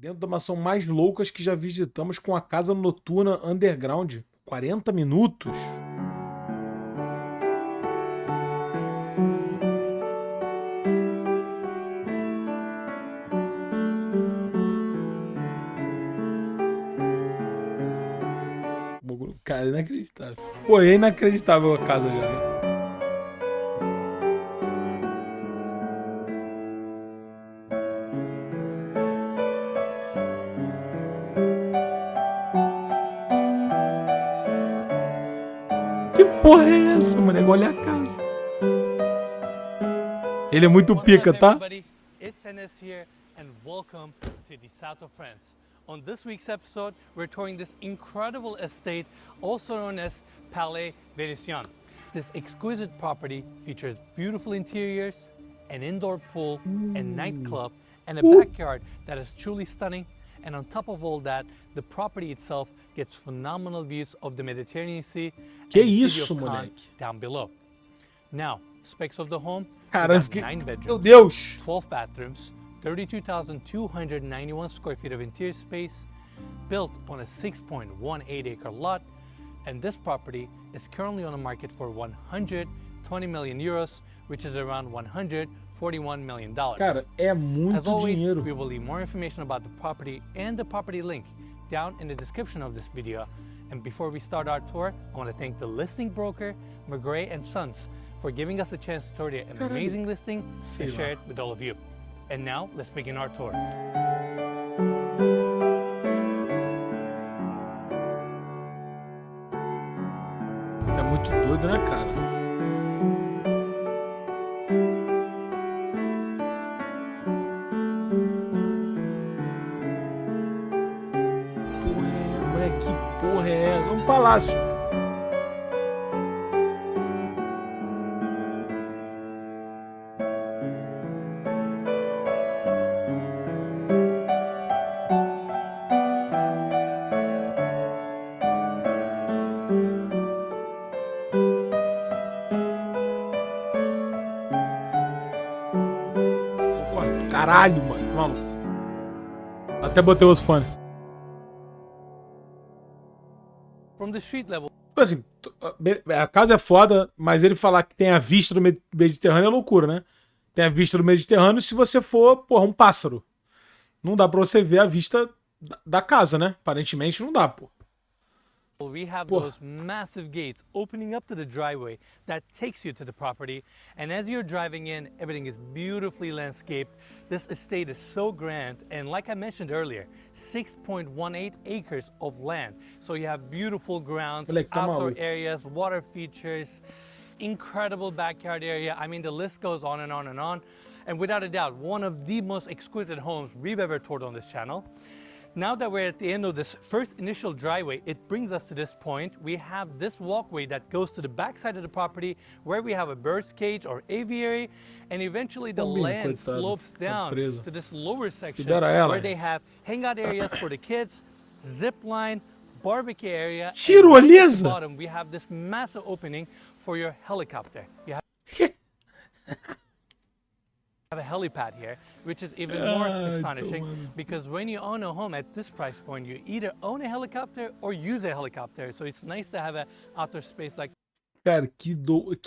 Dentro da mansão mais loucas que já visitamos com a casa noturna underground. 40 minutos? Cara, inacreditável. Pô, é inacreditável a casa já, né? Que porra é essa, moleque? Olha a casa. Ele é muito pica, tá? It's Enes here and welcome to the south of France. On this week's episode, we're touring this incredible estate, also known as Palais Vénitien. This exquisite property features beautiful interiors, an indoor pool, a nightclub, and a backyard that is truly stunning. And on top of all that, the property itself gets phenomenal views of the Mediterranean Sea and the city of Cannes down below. Now, specs of the home: 9 bedrooms, 12 bathrooms, 32,291 square feet of interior space, built on a 6.18 acre lot, and this property is currently on the market for 120 million euros, which is around $141 million. Cara, é muito As always, dinheiro. we will leave more information about the property and the property link down in the description of this video. And before we start our tour, I want to thank the listing broker, McGray & Sons, for giving us a chance to tour the amazing listing and share it with all of you. And now, let's begin our tour. É muito doido, né, cara? Porra é, moleque, que porra é essa? É um palácio. Caralho, mano. Maluco. Até botei outro fone. From the street level. Assim, a casa é foda, mas ele falar que tem a vista do Mediterrâneo é loucura, né? Tem a vista do Mediterrâneo se você for, porra, um pássaro. Não dá pra você ver a vista da casa, né? Aparentemente não dá, pô. We have those massive gates opening up to the driveway that takes you to the property, and as you're driving in, everything is beautifully landscaped. This estate is so grand, and like I mentioned earlier, 6.18 acres of land. So you have beautiful grounds, outdoor areas, water features, incredible backyard area. I mean, the list goes on and on and on. And without a doubt, one of the most exquisite homes we've ever toured on this channel. Now that we're at the end of this first initial driveway, it brings us to this point. We have this walkway that goes to the back side of the property where we have a bird's cage or aviary, and eventually the land slopes down to this lower section where they have hangout areas for the kids, zip line, barbecue area, and at the bottom we have this massive opening for your helicopter. You have a helipad here, which is even more astonishing because when you own a home at this price point, you either own a helicopter or use a helicopter. So it's nice to have an outdoor space like Cara, que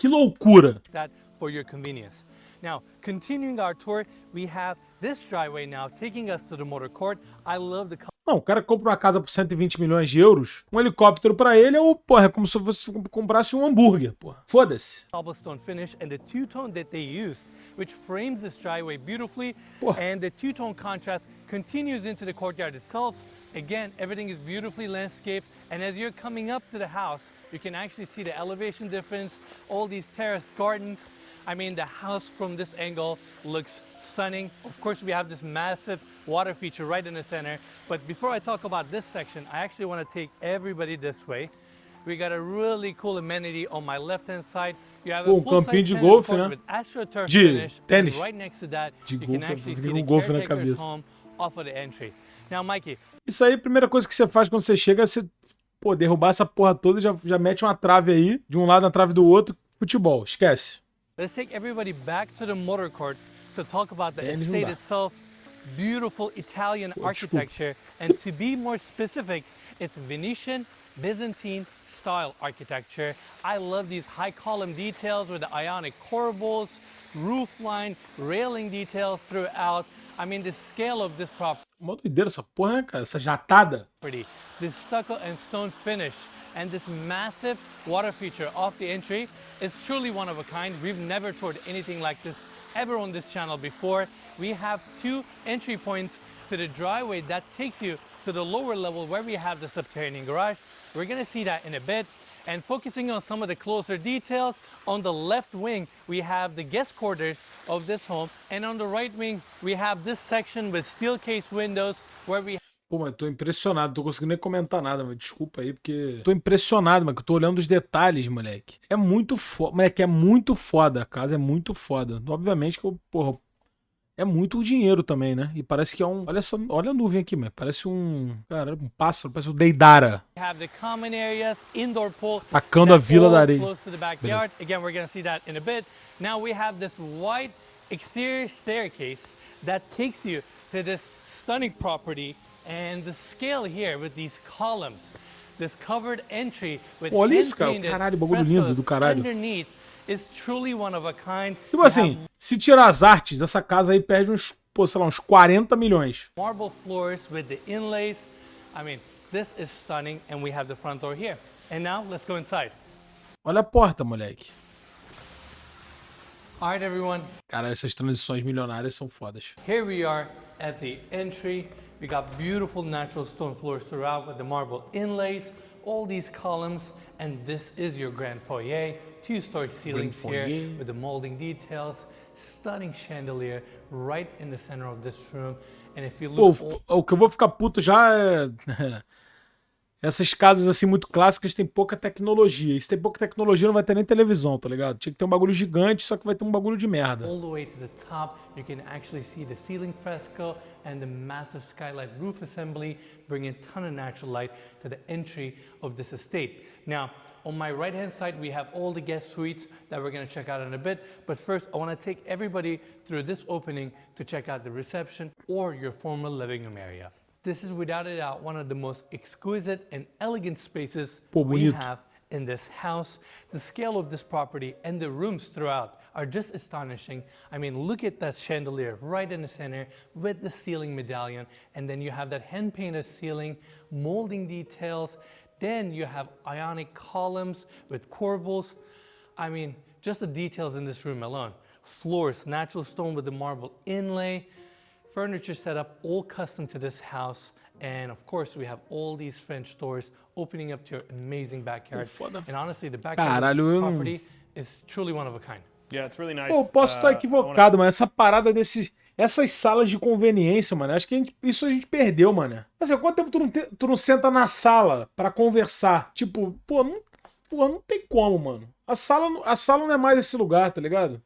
loucura that for your convenience. Now, continuing our tour, we have this driveway now taking us to the motor court. I love the Não, o cara compra uma casa por 120 milhões de euros, um helicóptero pra ele é como se você comprasse um hambúrguer, porra. Foda-se. Cobblestone finish and the two-tone that they used, which frames this driveway beautifully, and the two-tone contrast continues into the courtyard itself. Again, everything is beautifully landscaped, and as you're coming up to the house, you can actually see the elevation difference, all these terraced gardens. I mean, the house from this angle looks stunning. Of course, we have this massive water feature right in the center. But before I talk about this section, I actually want to take everybody this way. We got a really cool amenity on my left-hand side. You have a full-size tennis court with AstroTurf finish. And right next to that, you can actually see the caretaker's home off of the entry. Now, Mikey. Isso aí, a primeira coisa que você faz quando você chega é você, derrubar essa porra toda e já mete uma trave aí, de um lado na trave do outro, futebol, esquece. Let's take everybody back to the motor court to talk about the estate itself. beautiful Italian architecture, and to be more specific, it's Venetian Byzantine style architecture. I love these high column details with the ionic corbels, roof line, railing details throughout. I mean, the scale of this property, Mó doideira essa porra, né, cara? Essa jatada. this stucco and stone finish, and this massive water feature off the entry is truly one of a kind. We've never toured anything like this ever on this channel before. We have 2 entry points to the driveway that takes you to the lower level where we have the subterranean garage. We're gonna see that in a bit. And focusing on some of the closer details, on the left wing, we have the guest quarters of this home. And on the right wing, we have this section with steel case windows where we... Pô, mas tô impressionado, não tô conseguindo nem comentar nada, mas desculpa aí, porque... Tô impressionado, mas que eu tô olhando os detalhes, moleque. É muito foda, moleque, é muito foda, a casa é muito foda. Obviamente que eu, porra, é muito dinheiro também, né? E parece que é um... Olha a nuvem aqui, mano. Parece um... Cara, um pássaro, parece um Deidara. Tacando a Vila da Areia. Again, we're gonna see that in a bit. Now we have this wide exterior staircase that takes you to this stunning property. And the scale here with these columns, this covered entry with olha isso, cara. Caralho, bagulho lindo do caralho. Underneath is truly one of a kind. Tipo assim, se tirar as artes, essa casa aí perde uns, pô, sei lá, uns 40 milhões. Marble floors with the inlays. I mean, this is stunning, and we have the front door here. And now let's go inside. Olha a porta, moleque. All right, everyone. Cara, essas transições milionárias são fodas. Here we are at the entry. We got beautiful natural stone floors throughout with the marble inlays, all these columns, and this is your grand foyer. 2-story ceilings here with the molding details, stunning chandelier right in the center of this room. And if you look... Pô, o que eu vou ficar puto já é... Essas casas assim muito clássicas tem pouca tecnologia. E se tem pouca tecnologia não vai ter nem televisão, tá ligado? Tinha que ter um bagulho gigante, só que vai ter um bagulho de merda. All the way to the top, you can actually see the ceiling fresco and the massive skylight roof assembly, bringing a ton of natural light to the entry of this estate. Now, on my right hand side, we have all the guest suites that we're going to check out in a bit. But first, I want to take everybody through this opening to check out the reception or your formal living room area. This is without a doubt one of the most exquisite and elegant spaces we have in this house. The scale of this property and the rooms throughout are just astonishing. I mean, look at that chandelier right in the center with the ceiling medallion. And then you have that hand-painted ceiling, molding details. Then you have ionic columns with corbels. I mean, just the details in this room alone. Floors, natural stone with the marble inlay. Furniture set up all custom to this house. And of course, we have all these French doors opening up to your amazing backyard. And honestly, the backyard of this property is truly one of a kind. Yeah, it's really nice. Pô, posso estar equivocado, mas essa parada essas salas de conveniência, mano, acho que isso a gente perdeu, mano. Assim, quanto tempo tu não senta na sala pra conversar? Tipo, não tem como, mano. A sala não é mais esse lugar, tá ligado?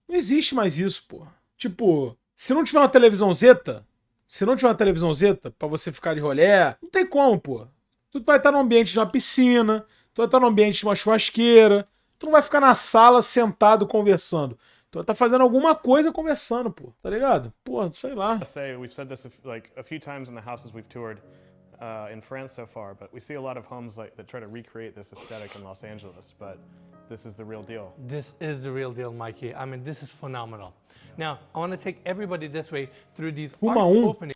Não existe mais isso, pô. Tipo, se não tiver uma televisão zeta pra você ficar de rolé, não tem como, pô. Tu vai estar no ambiente de uma piscina, tu vai estar no ambiente de uma churrasqueira, tu não vai ficar na sala sentado conversando. Tu vai estar fazendo alguma coisa conversando, pô. Tá ligado? Pô, sei lá. We've said this a few times in the houses we've toured in France so far, but we see a lot of homes that try to recreate this aesthetic in Los Angeles, but this is the real deal. This is the real deal, Mikey. I mean, this is phenomenal. Now, I want to take everybody this way through these openings.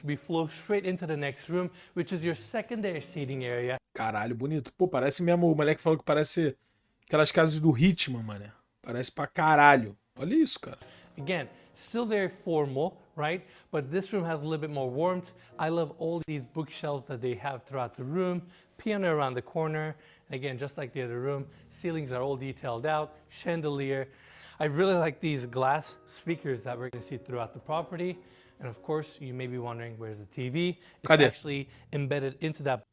We flow straight into the next room, which is your secondary seating area. Caralho, bonito. Pô, parece mesmo, o moleque falou que parece aquelas casas do Ritmo, mano. Parece pra caralho. Olha isso, cara. Again, still very formal, right? But this room has a little bit more warmth. I love all these bookshelves that they have throughout the room. Piano around the corner. And again, just like the other room, ceilings are all detailed out. Chandelier. I really like these glass speakers that we're going to see throughout the property. And of course, you may be wondering, where's the TV? It's actually embedded into that.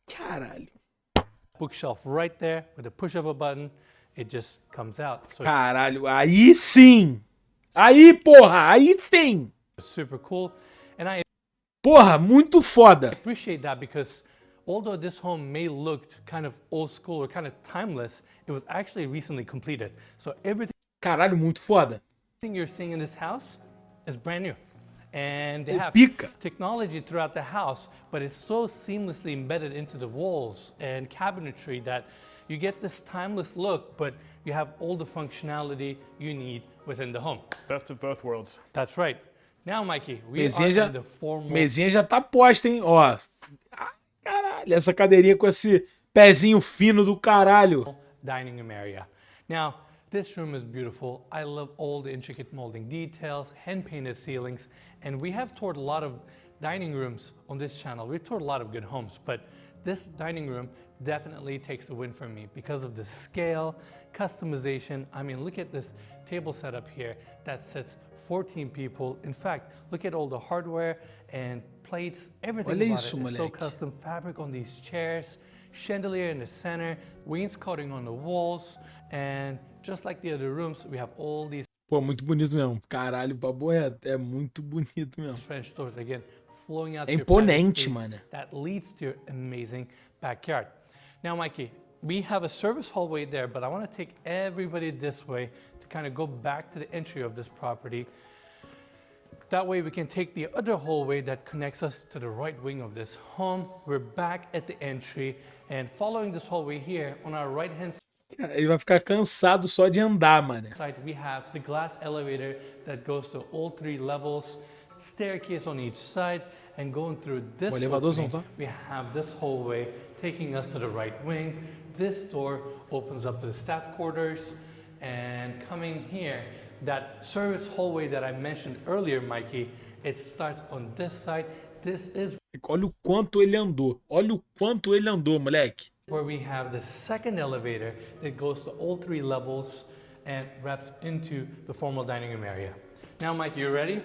Caralho. Bookshelf right there with a push of a button. It just comes out. So caralho, aí sim! Aí, porra, aí sim! Super cool. And I porra, muito foda. appreciate that because although this home may look kind of old school or kind of timeless, it was actually recently completed. So everything Caralho, muito foda. you're seeing in this house is brand new. And they have Pica. technology throughout the house, but it's so seamlessly embedded into the walls and cabinetry that you get this timeless look, but you have all the functionality you need within the home. Best of both worlds. That's right. Now, Mikey, we Mesinha are já, in the formal mesinha já tá posta, hein? Ó. Ah, caralho, essa cadeirinha com esse pezinho fino do caralho. dining room area. Now, this room is beautiful. I love all the intricate molding details, hand-painted ceilings, and we have toured a lot of dining rooms on this channel. We've toured a lot of good homes, but this dining room definitely takes the win for me because of the scale, customization. I mean, look at this table setup here that sits 14 people. In fact, look at all the hardware and plates, everything Olha about isso, it is so moleque. custom. Fabric on these chairs, chandelier in the center, wainscoting on the walls, and just like the other rooms, we have all these Pô, muito bonito mesmo. Caralho, papo reto. É muito bonito mesmo. French doors, again, flowing out É to your private imponente, space mano. that leads to your amazing backyard. Now, Mikey, we have a service hallway there, but I want to take everybody this way to kind of go back to the entry of this property. That way we can take the other hallway that connects us to the right wing of this home. We're back at the entry, and following this hallway here, on our right-hand Ele vai ficar cansado só de andar, mano. side, we have the glass elevator that goes to all 3 levels, staircase on each side, and going through this O elevadorzão, opening, tá? we have this hallway taking us to the right wing. This door opens up to the staff quarters, and coming here, that service hallway that I mentioned earlier, Mikey, it starts on this side. This is Olha o quanto ele andou. Olha o quanto ele andou, moleque. where we have the second elevator that goes to all 3 levels and wraps into the formal dining room area. Now, Mike, you ready?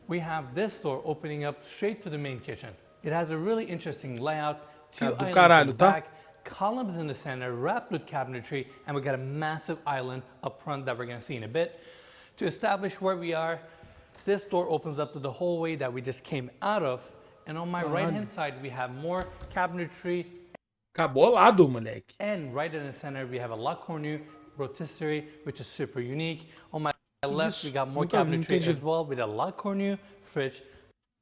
We have this door opening up straight to the main kitchen. It has a really interesting layout, 2 do islands caralho, in the tá? back, columns in the center, wrapped with cabinetry, and we got a massive island up front that we're gonna see in a bit. To establish where we are, this door opens up to the hallway that we just came out of, and on my right-hand side, we have more cabinetry. Cabolado, moleque. And right in the center, we have a La Cornue rotisserie, which is super unique. On my left, we got more Nunca vi, cabinetry entendi. as well with a La Cornue fridge.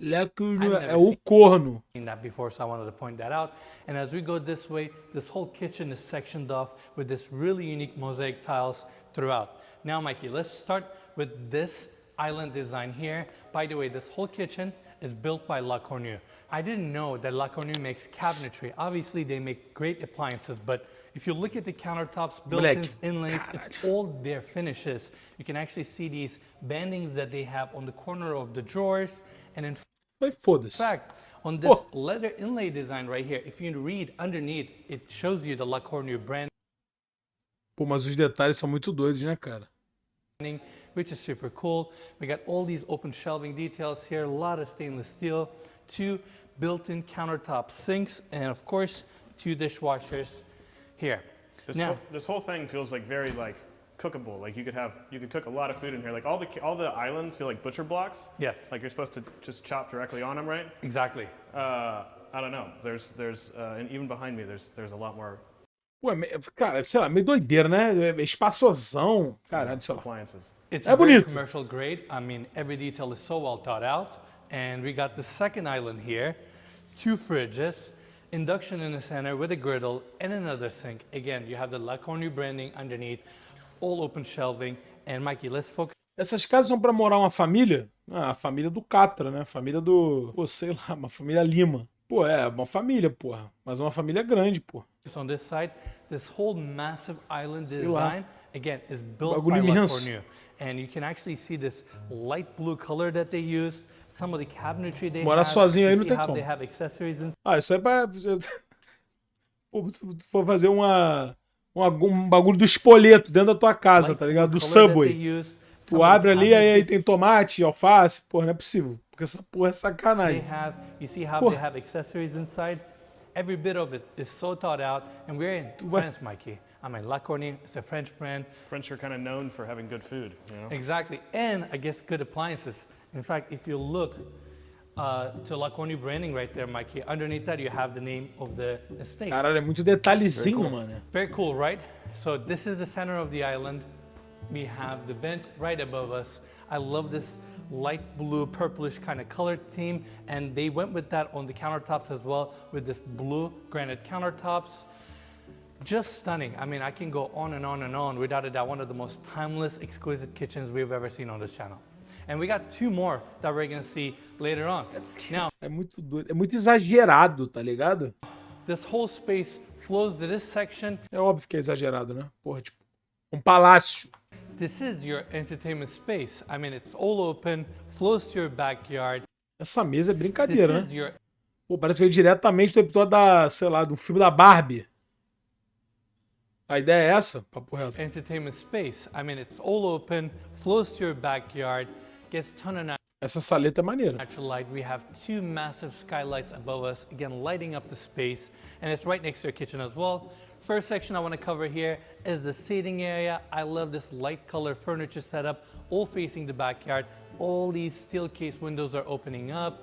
Leque never é o seen- corno. Seen that before, so I wanted to point that out. And as we go this way, this whole kitchen is sectioned off with this really unique mosaic tiles throughout. Now, Mikey, let's start with this island design here. By the way, this whole kitchen is built by La Cornue. I didn't know that La Cornue makes cabinetry. Obviously, they make great appliances, but if you look at the countertops, built-ins, inlays, it's all their finishes. You can actually see these bandings that they have on the corner of the drawers. And in Foi foda-se. fact, on this leather inlay design right here, if you read underneath, it shows you the La Cornue branding, Pô, mas os detalhes são muito doidos, né, cara? which is super cool. We got all these open shelving details here, a lot of stainless steel, 2 built-in countertop sinks, and of course, 2 dishwashers here. This whole thing feels like very like cookable. Like you could cook a lot of food in here. Like all the islands feel like butcher blocks. Yes, Like you're supposed to just chop directly on them, right? exactly. I don't know. And even behind me, there's a lot more Pô, cara, sei lá, meio doideira, né? É espaçosão. Caralho, sei lá. appliances. It's É very bonito. commercial grade. I mean, every detail is so well thought out. And we got the second island here, 2 fridges, induction in the center with a griddle and another sink. Again, you have the La Cornue branding underneath, all open shelving. And Mikey, let's focus Essas casas são pra morar uma família? Ah, a família do Catra, né? A família do... Pô, sei lá, uma família Lima. Pô, é uma família, porra. Mas uma família grande, pô. on this side. This whole massive island lá. design, again, is built Bagulho by La imenso. Cornue. And you can actually see this light blue color that they use. Some of the cabinetry they Morar have. sozinho aí You não see tem how como. they have accessories inside. Ah, isso aí é pra... Pô, se for fazer um bagulho do espoleto dentro da tua casa, Light tá ligado? Do blue color that Subway. they use. Tu Some of the abre ali, aí tem tomate, alface. Porra, não é possível. Porque essa porra é they sacanagem. have, you see how Pô. they have accessories inside? Every bit of it is so thought out. And we're in France, Mikey. I mean, La Cornue, it's a French brand. French are kind of known for having good food, you know? Exactly. And I guess good appliances. In fact, if you look to lock on your branding right there, Mikey. Underneath that, you have the name of the estate. Caralho, é muito detalhezinho, mano. Very cool, right? So this is the center of the island. We have the vent right above us. I love this light blue, purplish kind of color theme, and they went with that on the countertops as well, with this blue granite countertops. Just stunning. I mean, I can go on and on and on. Without a doubt, one of the most timeless, exquisite kitchens we've ever seen on this channel. And we got two more that we're gonna see later on. Now, É muito doido, é muito exagerado, tá ligado? this whole space flows to this section. É óbvio que é exagerado, né? Porra, tipo, um palácio. This is your entertainment space. I mean, it's all open, flows to your backyard. Essa mesa é This brincadeira, is né? your Pô, parece que veio diretamente do episódio da, sei lá, do filme da Barbie. A ideia é essa, papo reto. entertainment space. I mean, it's all open, flows to your backyard, gets ton of Essa saleta é maneira. natural light. We have two massive skylights above us, again, lighting up the space, and it's right next to your kitchen as well. First section I want to cover here is the seating area. I love this light color furniture setup, all facing the backyard. All these steel case windows are opening up.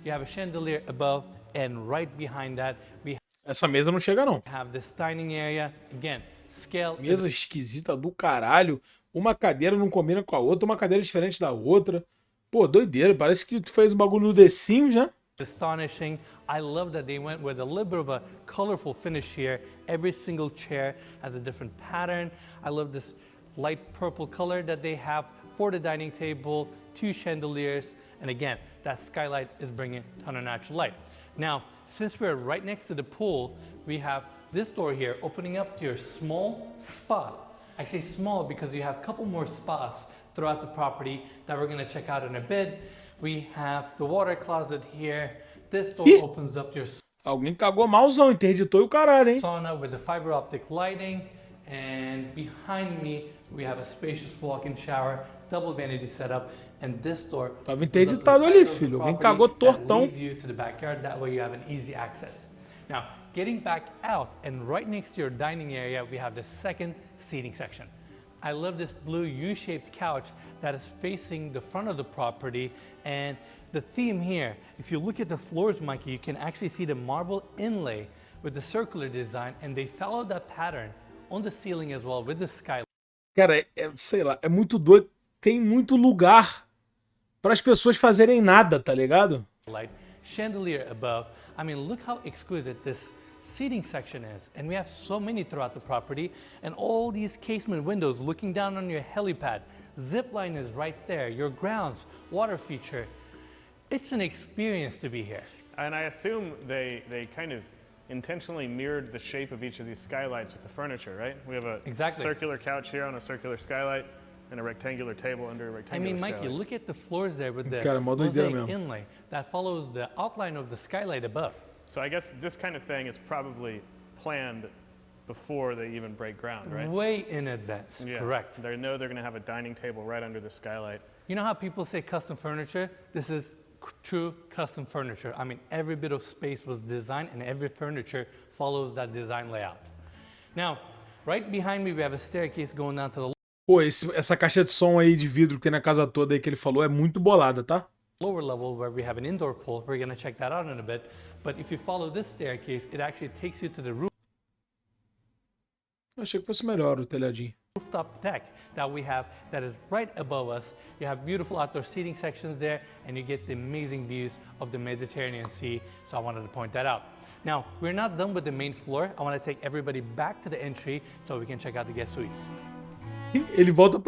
You have a chandelier above, and right behind that, we Essa mesa não chega, não. have this dining area. Again, scale is Mesa esquisita do caralho. Uma cadeira não combina com a outra, uma cadeira diferente da outra. Pô, doideira. Parece que tu fez um bagulho no The Sims, né? astonishing. I love that they went with a little bit of a colorful finish here. Every single chair has a different pattern. I love this light purple color that they have for the dining table, two chandeliers, and again, that skylight is bringing a ton of natural light. Now, since we're right next to the pool, we have this door here opening up to your small spa. I say small because you have a couple more spas throughout the property that we're gonna check out in a bit. We have the water closet here. This door opens up to your Alguém cagou malzão, interditou e o caralho, hein? sauna with the fiber optic lighting. And behind me, we have a spacious walk-in shower, double vanity setup, and this door Tava opens up to the interditado side ali, of the filho. Alguém property cagou that tortão. leads you to the backyard. That way you have an easy access. Now, getting back out and right next to your dining area, we have the second seating section. I love this blue U-shaped couch that is facing the front of the property, and the theme here, if you look at the floors, Mikey, you can actually see the marble inlay with the circular design, and they followed that pattern on the ceiling as well with the skylight. Cara, sei lá, é muito doido. Tem muito lugar para as pessoas fazerem nada, tá ligado? Chandelier above. I mean, look how exquisite this seating section is. And we have so many throughout the property, and all these casement windows looking down on your helipad. Zip line is right there, your grounds, water feature. It's an experience to be here. And I assume they kind of intentionally mirrored the shape of each of these skylights with the furniture, right? We have a Exactly. circular couch here on a circular skylight and a rectangular table under a I rectangular mean, Mikey, skylight. look at the floors there with the Cara, mó doideira mosaic mesmo. inlay that follows the outline of the skylight above. So I guess this kind of thing is probably planned before they even break ground, right? Way in advance, Yeah. correct. They know they're going to have a dining table right under the skylight. You know how people say custom furniture? This is true custom furniture. I mean, every bit of space was designed and every furniture follows that design layout. Now, right behind me, we have a staircase going down to the Pô, essa caixa de som aí de vidro que na casa toda aí que ele falou é muito bolada, tá? lower level where we have an indoor pool. We're gonna check that out in a bit. But if you follow this staircase, it actually takes you to the Eu achei que fosse melhor o telhadinho. rooftop deck that we have that is right above us. You have beautiful outdoor seating sections there, and you get the amazing views of the Mediterranean Sea. So I wanted to point that out. Now, we're not done with the main floor. I want to take everybody back to the entry so we can check out the guest suites. Ele volta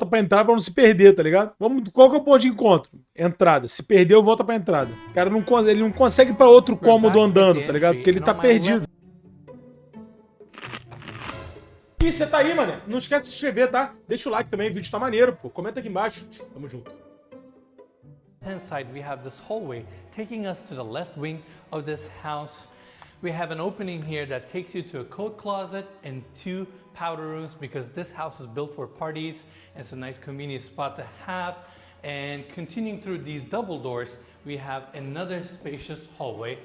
pra entrar pra não se perder, tá ligado? Qual que é o ponto de encontro? Entrada. Se perdeu, volta pra entrada. O cara ele não consegue ir pra outro cômodo andando, tá ligado? Porque ele tá perdido. E você tá aí, mano? Não esquece de se inscrever, tá? Deixa o like também, o vídeo tá maneiro, pô. Comenta aqui embaixo. Tamo junto. Inside, we have this hallway taking us to the left wing of this house. We have an opening here that takes you to a coat closet and two powder rooms because this house is built for parties and it's a nice convenient spot to have. And continuing through these double doors, we have another spacious hallway.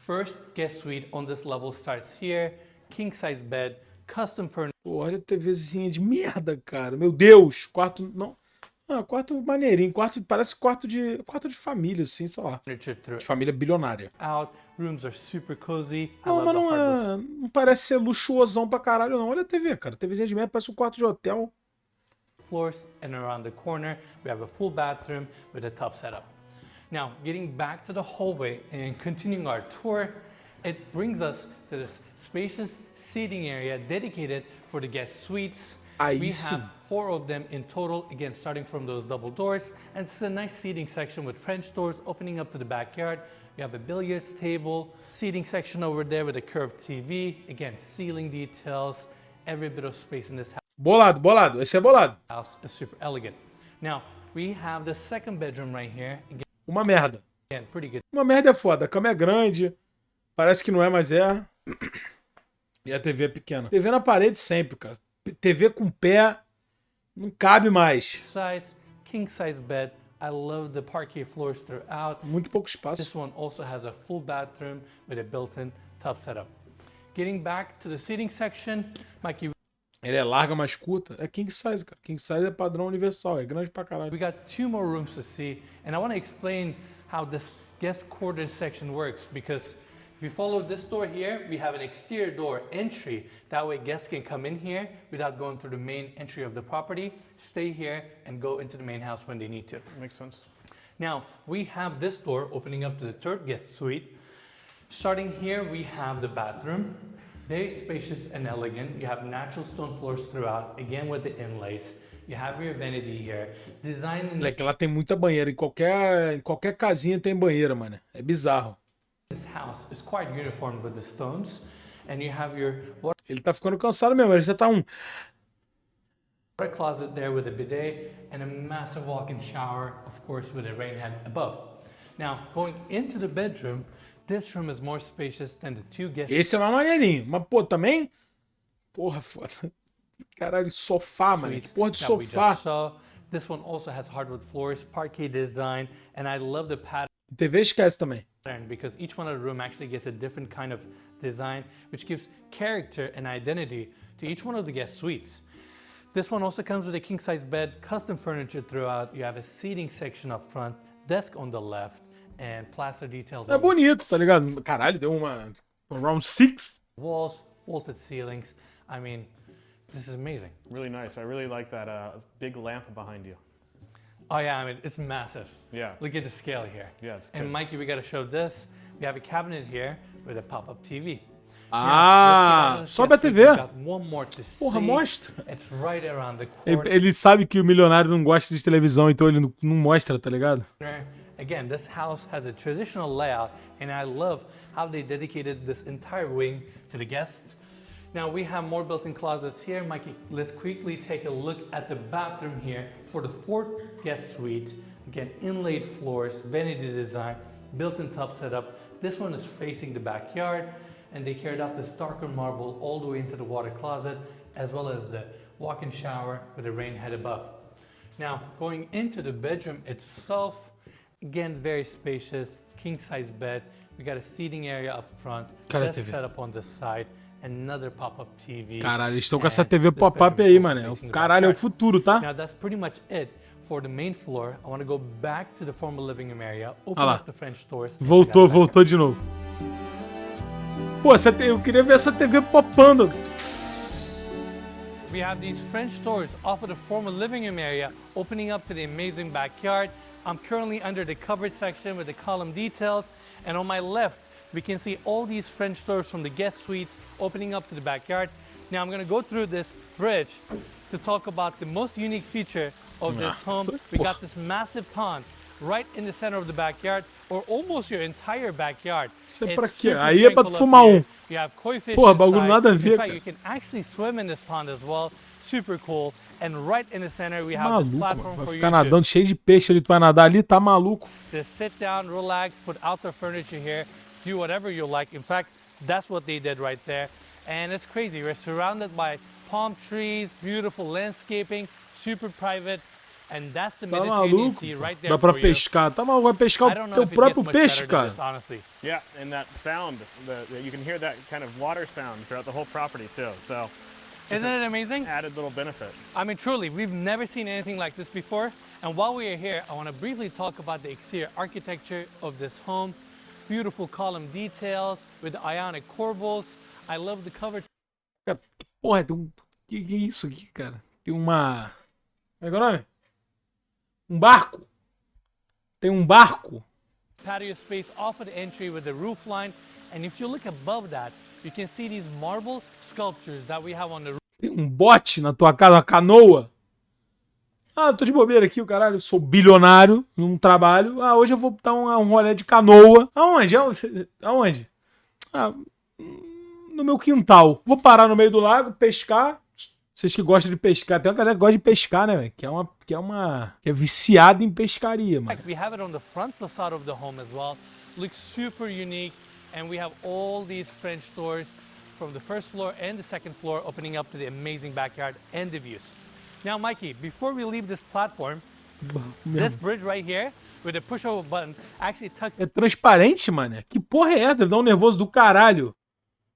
First guest suite on this level starts here, king size bed, custom furniture. Pô, olha a TVzinha de merda, cara. Meu Deus. Quarto... Não. Ah, quarto maneirinho. Parece quarto de família, assim, sei lá. Furniture De throughout. família bilionária. Rooms are super cozy. I Não, love mas the não, hardwood não parece ser luxuosão pra caralho, não. Olha a TV, cara. TVzinha de merda, parece um quarto de hotel. floors, and around the corner we have a full bathroom with a tub setup. Now, getting back to the hallway and continuing our tour, it brings us to this spacious seating area dedicated for the guest suites. Aí We sim. have 4 of them in total, again starting from those double doors, and it's a nice seating section with French doors opening up to the backyard. We have a billiards table, seating section over there with a curved TV, again ceiling details, every bit of space in this Bolado. Esse é bolado. house is super elegant. Now, we have the second bedroom right here, Uma merda. again pretty good Uma merda é foda. A cama é grande. Parece que não é, mas é. E a TV é pequena. TV na parede sempre, cara. TV com pé não cabe mais. size, king size bed. I love the parquet floors throughout. Muito pouco This espaço. one also has a full bathroom with a built-in tub setup. Getting back to the seating section, Mikey, Ele é larga, mais curta. É king size, cara. King size é padrão universal. É grande pra caralho. we got 2 more rooms to see, and I want to explain how this guest quarters section works, because if you follow this door here, we have an exterior door entry. That way guests can come in here without going through the main entry of the property, stay here, and go into the main house when they need to. Makes sense. Now, we have this door opening up to the third guest suite. Starting here, we have the bathroom. Very spacious and elegant. You have natural stone floors throughout, again with the inlays. You have your vanity here. Designed in Moleque, lá tem muita banheira. Em qualquer casinha tem banheira, mano. É bizarro. this house is quite uniform with the stones. And you have your Ele tá ficando cansado mesmo. Ele já tá um. water closet there with a bidet and a massive walk-in shower, of course, with a rain head above. Now, going into the bedroom, this room is more spacious than the 2 guest Esse é mais maneirinho. Mas, pô, também. Porra, foda. Caralho, sofá, mano. Que suites porra de that we sofá. just saw. This one also has hardwood floors, parquet design, and I love the TV esquece também. pattern because each one of the room actually gets a different kind of design, which gives character and identity to each one of the guest suites. This one also comes with a king-size bed, custom furniture throughout. You have a seating section up front, desk on the left, and plaster details É on the bonito, tá ligado? Caralho, deu uma. Round 6. walls, vaulted ceilings. I mean, this is amazing. Really nice. I really like that big lamp behind you. Oh yeah, I mean, it's massive. Yeah. Look at the scale here. Yeah, it's And good. Mikey, we gotta show this. We have a cabinet here with a pop-up TV. Ah, Let's sobe a get to- TV. we got one more to Porra, see. mostra. It's right around the Ele, corner. ele sabe que o milionário não gosta de televisão, então ele não mostra, tá ligado? Again, this house has a traditional layout, and I love how they dedicated this entire wing to the guests. Now we have more built-in closets here. Mikey, let's quickly take a look at the bathroom here for the 4th guest suite. Again, inlaid floors, vanity design, built-in tub setup. This one is facing the backyard, and they carried out this darker marble all the way into the water closet, as well as the walk-in shower with a rain head above. Now, going into the bedroom itself, again, very spacious, king-size bed. We got a seating area up front, Cara, desk TV. setup on the side, another pop-up TV. Caralho, eles estão com essa and TV this pop-up bedroom aí, is also mano. facing the Caralho, é o backyard. futuro, tá? Now, that's pretty much it for the main floor. I want to go back to the formal living room area, open Ah lá. up the French doors. Voltou de novo. Pô, eu queria ver essa TV popando. We have these French doors off of the formal living room area, opening up to the amazing backyard. I'm currently under the covered section with the column details, and on my left, we can see all these French doors from the guest suites opening up to the backyard. Now I'm gonna go through this bridge to talk about the most unique feature of this home. We got this massive pond right in the center of the backyard, or almost your entire backyard. Isso é It's pra quê? super Aí é pra tu tranquil up fumar here. um. You have koi fish Porra, bagulho inside. nada a In ver, fact, cara. you can actually swim in this pond as well. Super cool. And right in the center, we have this Maluco, platform mano. Vai for ficar you to nadando cheio de peixe ali. Tu vai nadar ali, tá maluco. just sit down, relax, put outdoor furniture here, do whatever you like. In fact, that's what they did right there. And it's crazy. We're surrounded by palm trees, beautiful landscaping, super private. And that's the Tá Mediterranean maluco. Sea right there Dá pra for you. pescar. Tá maluco, vai pescar I o don't know teu if it próprio gets much peixe, better than cara. this, honestly. Yeah, and that sound, you can hear that kind of water sound throughout the whole property too. So Isn't it amazing? Added little benefit. I mean, truly, we've never seen anything like this before. And while we are here, I want to briefly talk about the exterior architecture of this home. Beautiful column details with the ionic corbels. I love the cover. Cara, porra, tem que é isso aqui, cara? Tem uma... Como é que é o nome? Um barco. Tem um barco. Patio space off of the entry with the roof line. And if you look above that, you can see these marble sculptures that we have on the roof. Tem um bote na tua casa, uma canoa. Ah, eu tô de bobeira aqui, o caralho. Eu sou bilionário, não trabalho. Ah, hoje eu vou dar um rolê de canoa. Aonde? Aonde? Ah, no meu quintal. Vou parar no meio do lago, pescar. Vocês que gostam de pescar. Tem uma galera que gosta de pescar, né, velho? Que é viciada em pescaria, mano. We have it on the front facade of the home as well. Looks super unique. And we have all these French doors from the first floor and the second floor opening up to the amazing backyard and the views. Now, Mikey, before we leave this platform, this bridge right here with a push-over button actually tucks... É transparente, mano? Que porra é essa? Deve dar um nervoso do caralho.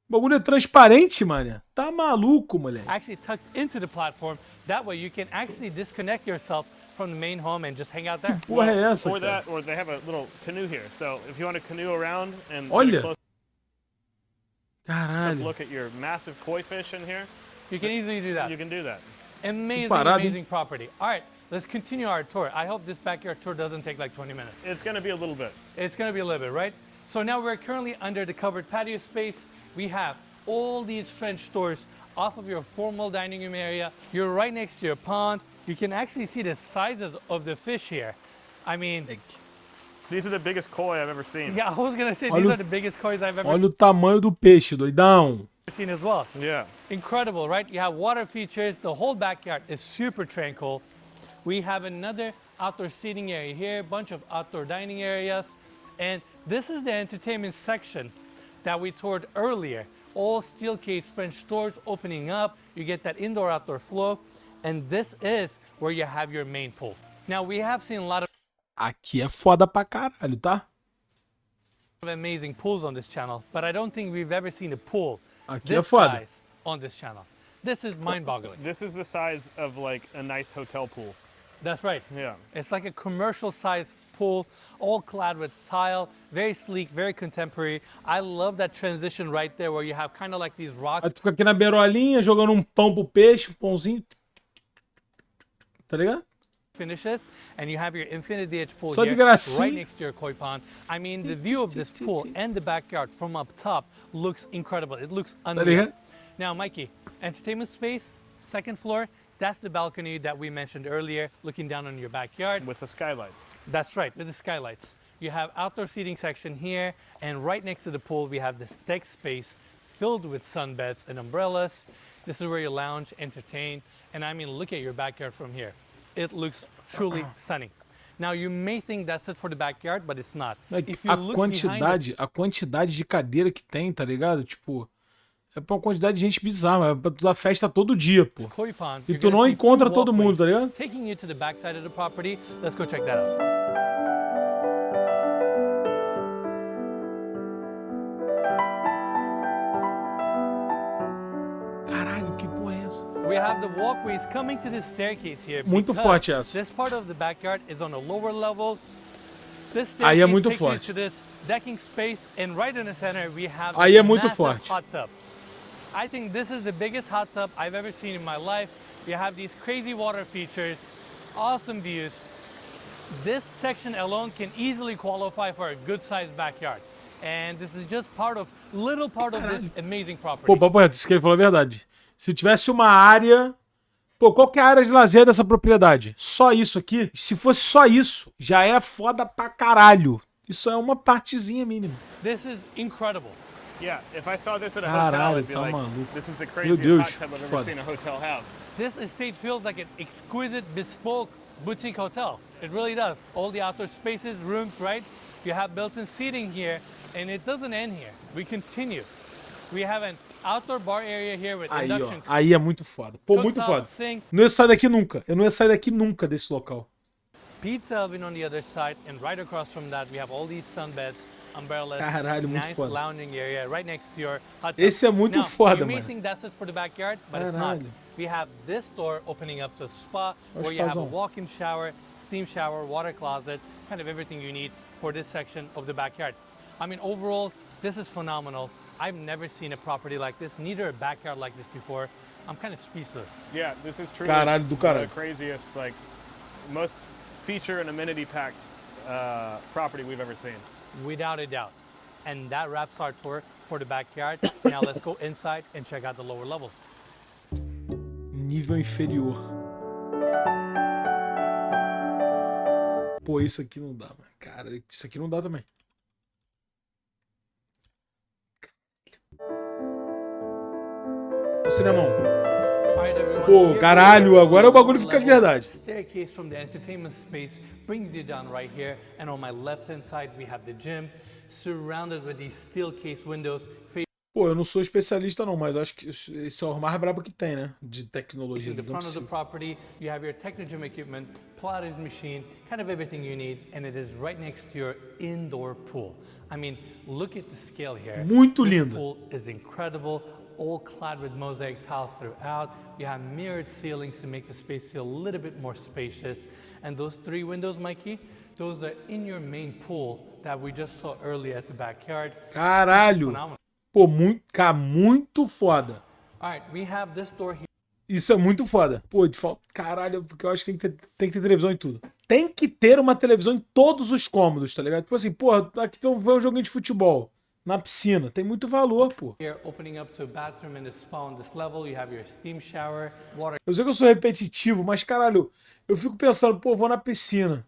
O bagulho é transparente, mano. Tá maluco, moleque. Actually tucks into the platform. That way you can actually disconnect yourself from the main home and just hang out there. Que porra é essa, Or cara? that, or they have a little canoe here. So if you want to canoe around and Olha. close Caralho. look at your massive koi fish in here, You can easily do that. you can do that. Amazing, Parado, hein? amazing property. All right, let's continue our tour. I hope this backyard tour doesn't take like 20 minutes. It's going to be a little bit. It's gonna be a little bit, right? So now we're currently under the covered patio space. We have all these French doors off of your formal dining room area. You're right next to your pond. You can actually see the sizes of the fish here. I mean, These are the biggest koi I've ever seen. yeah, I was gonna say Olha these o- are the biggest koi I've ever Olha o tamanho do peixe, doidão. seen as well. Yeah. Incredible, right? You have water features. The whole backyard is super tranquil. We have another outdoor seating area here, bunch of outdoor dining areas. And this is the entertainment section that we toured earlier. All steel case French doors opening up. You get that indoor-outdoor flow. And this is where you have your main pool. Now, we have seen a lot of Aqui é foda pra caralho, tá? amazing pools on this channel, but I don't think we've ever seen a pool Aqui é this foda. size on this channel. This is mind-boggling. This is the size of like a nice hotel pool. That's right. Yeah. It's like a commercial-sized pool, all clad with tile, very sleek, very contemporary. I love that transition right there where you have kind of like these rocks. Aí tu fica aqui na beirolinha, jogando um pão pro peixe, um pãozinho. Tá ligado? Finishes, and you have your infinity edge pool Só de here, gracinha. right next to your koi pond. I mean, the view of this pool and the backyard from up top looks incredible. It looks unreal. ligado? Now, Mikey, entertainment space, second floor. That's the balcony that we mentioned earlier, looking down on your backyard. With the skylights. That's right, with the skylights. You have outdoor seating section here, and right next to the pool, we have this deck space filled with sunbeds and umbrellas. This is where you lounge, entertain, and I mean, look at your backyard from here. It looks truly stunning. Now, you may think that's it for the backyard, but it's not. If you A look behind it, quantidade de cadeira que tem, tá ligado? Tipo, é pra uma quantidade de gente bizarra, é pra tu dar festa todo dia, pô. koi pond, E you're tu gonna não see encontra two todo mundo, walkways tá ligado? taking you to the backside of the property. Let's go check that out. Caralho, que porra é essa? We have the walkways coming to this staircase here. Muito because forte essa. This part of the backyard is on a lower level. This Aí é staircase muito takes you forte. to this decking space, and right in the center we have Aí this é muito massive forte. hot tub. I think this is the biggest hot tub I've ever seen in my life. We have these crazy water features, awesome views. This section alone can easily qualify for a good-sized backyard. And this is just little part of this amazing property. Pô, papo reto, isso que ele falou é verdade. Se tivesse uma área... Pô, qual que é a área de lazer dessa propriedade? Só isso aqui? Se fosse só isso, já é foda pra caralho. Isso é uma partezinha mínima. This is incredible. Yeah, if I saw this at a Caralho, hotel, I'd be tá like, maluco. this is the Meu craziest Deus, hot tub I've ever foda. seen a hotel have. This estate feels like an exquisite, bespoke boutique hotel. It really does. All the outdoor spaces, rooms, right? You have built-in seating here, and it doesn't end here. We continue. We have an outdoor bar area here with Aí, ó. induction Aí é muito foda. Pô, muito cooktop foda. sink, Não ia sair daqui nunca. Eu não ia sair daqui nunca desse local. pizza oven on the other side, and right across from that we have all these sunbeds, umbrellas, Caralho, muito nice foda. lounging area right next to your hot tub. Esse é muito Now, foda, you may mano. think that's it for the backyard, but it's not. Caralho. We have this door opening up to a spa Olha where o you have a spazão. walk-in shower, steam shower, water closet, kind of everything you need for this section of the backyard. I mean, overall, this is phenomenal. I've never seen a property like this, neither a backyard like this before. I'm kind of speechless. Yeah, this is truly Caralho do the caralho. craziest, like, most feature and amenity packed property we've ever seen. Without a doubt. And that wraps our tour for the backyard. Now let's go inside and check out the lower level. Nível inferior. Pô, isso aqui não dá, mano. Cara, isso aqui não dá também. Ô, Cinemão. Alright, everyone. Pô, Here caralho, we go. agora o bagulho fica de verdade. Staircase from the entertainment space brings you down right here, and on my left-hand side we have the gym, surrounded with these steel case windows. Pô, eu não sou especialista não, mas eu acho que esse é o mais brabo que tem, né? De tecnologia. In the Não front of the possível. property, you have your Technogym equipment, Pilates machine, kind of everything you need, and it is right next to your indoor pool. I mean, look at the scale here. Muito This lindo. pool is incredible, all clad with mosaic tiles throughout. You have mirrored ceilings to make the space feel a little bit more spacious. And those 3 windows, Mikey, those are in your main pool that we just saw earlier at the backyard. Caralho. Phenomenal. Pô, muito foda. All right, we have this door here. Isso é muito foda. Pô, de falta. Caralho, porque eu acho que tem que ter televisão em tudo. Tem que ter uma televisão em todos os cômodos, tá ligado? Tipo assim, porra, aqui tem um joguinho de futebol. Na piscina. Tem muito valor, pô. Here, opening up to a bathroom and a spa on this level, you have your steam shower, water. Eu sei que eu sou repetitivo, mas caralho, eu fico pensando, pô, vou na piscina.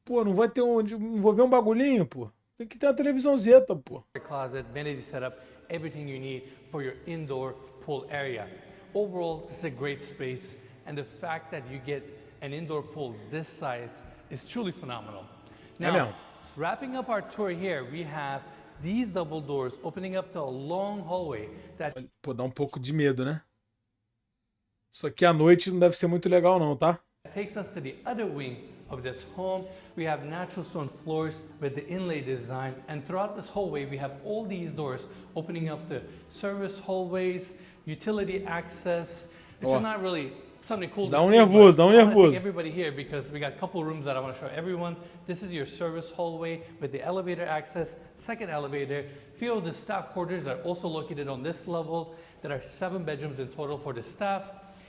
Pô, não vai ter onde. Não vou ver um bagulhinho, pô. Tem que ter uma televisãozeta, pô. Closet, vanity setup, everything you need for your indoor pool area. Overall, this is a great space, and the fact that you get an indoor pool this size is truly phenomenal. Now, mesmo. wrapping up our tour here, we have these double doors opening up to a long hallway that Pô, dá um pouco de medo, né? Isso aqui à noite não deve ser muito legal não, tá? takes us to the other wing of this home. We have natural stone floors with the inlay design, and throughout this hallway we have all these doors opening up to service hallways, utility access. It's just not really something cool to see, nervoso, but dá I wanna nervoso. take everybody here because we got a couple rooms that I want to show everyone. This is your service hallway with the elevator access, second elevator. Few of the staff quarters are also located on this level. There are 7 bedrooms in total for the staff,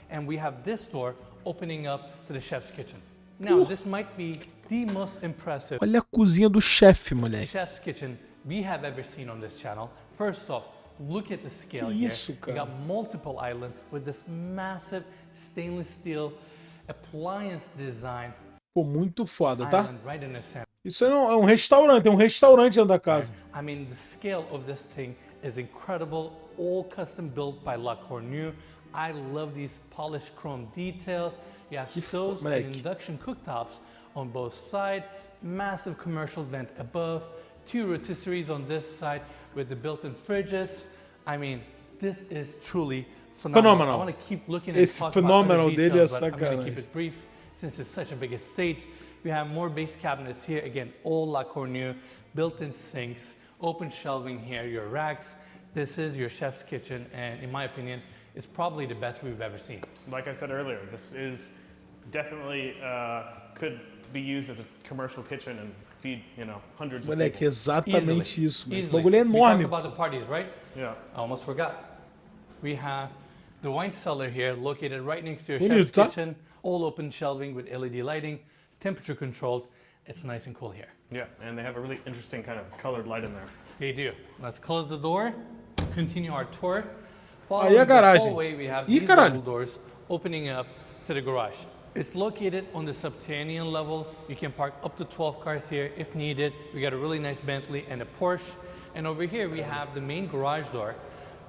and we have this door opening up to the chef's kitchen. Now, this might be the most impressive Olha a cozinha do chefe, moleque. chef's kitchen we have ever seen on this channel. First off, look at the scale Que here. isso, We cara? got multiple islands with this massive stainless steel appliance design Pô, muito foda, tá? island right in the center. Isso aí é um restaurante, é um restaurante dentro da casa. I mean, the scale of this thing is incredible, all custom built by La Cornue. I love these polished chrome details. You have stoves and moleque. induction cooktops on both sides, massive commercial vent above, 2 rotisseries on this side with the built-in fridges. I mean, this is truly phenomenal. Phenomenal. I want to keep looking and Esse talk about phenomenal other dele é details, but I'm going to keep sacanagem. it brief since it's such a big estate. We have more base cabinets here, again, all La Cornue, built-in sinks, open shelving here, your racks. This is your chef's kitchen, and in my opinion, it's probably the best we've ever seen. Like I said earlier, this is definitely could be used as a commercial kitchen and feed, you know, hundreds of Moleque, people. exatamente isso, moleque. O Easily. bagulho é We enorme. talked about the parties, right? Yeah. I almost forgot. We have the wine cellar here, located right next to your Bonito, chef's tá? kitchen, all open shelving with LED lighting, temperature controlled. It's nice and cool here. Yeah, and they have a really interesting kind of colored light in there. They do. Let's close the door, continue our tour. Aí Following a the garagem. hallway, we have Ih, these caralho. double doors opening up to the garage. It's located on the subterranean level. You can park up to 12 cars here if needed. We got a really nice Bentley and a Porsche. And over here we have the main garage door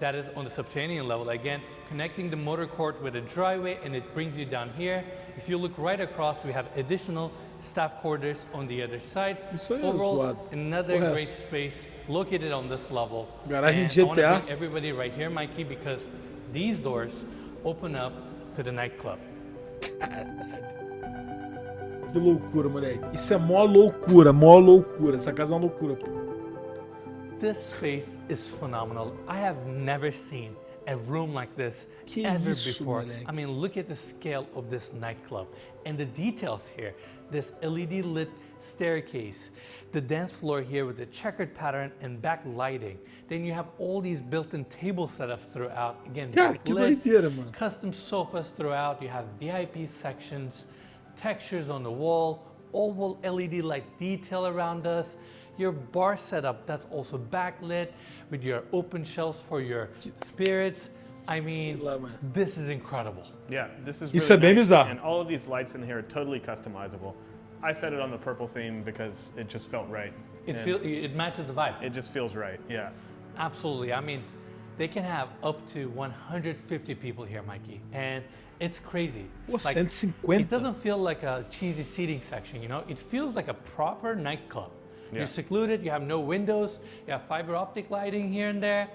that is on the subterranean level. Again, connecting the motor court with a driveway, and it brings you down here. If you look right across, we have additional staff quarters on the other side. Isso aí é Overall, zoado. another Porra, great essa. space located on this level. Garagem And de I want to GTA. bring everybody right here, Mikey, because these doors open up to the nightclub. Que loucura, moleque. Isso é mó loucura, mó loucura. Essa casa é uma loucura, pô. This space is phenomenal. I have never seen a room like this Que ever isso, before. moleque. I mean, look at the scale of this nightclub and the details here. This LED lit staircase, the dance floor here with the checkered pattern and backlighting. Then you have all these built-in table setups throughout. Again, Cara, que backlit, doideira, mano. custom sofas throughout. You have VIP sections, textures on the wall, oval LED light detail around us. Your bar setup that's also backlit with your open shelves for your spirits. I mean, Sei lá, mano. this is incredible. Yeah, this is Isso é really bem nice, bizarro. and all of these lights in here are totally customizable. I set it on the purple theme because it just felt right. It matches the vibe. It just feels right, yeah. Absolutely. I mean, they can have up to 150 people here, Mikey, and it's crazy. Pô, 150. It doesn't feel like a cheesy seating section, you know? It feels like a proper nightclub. Yeah. You're secluded, you have no windows, you have fiber optic lighting here and there.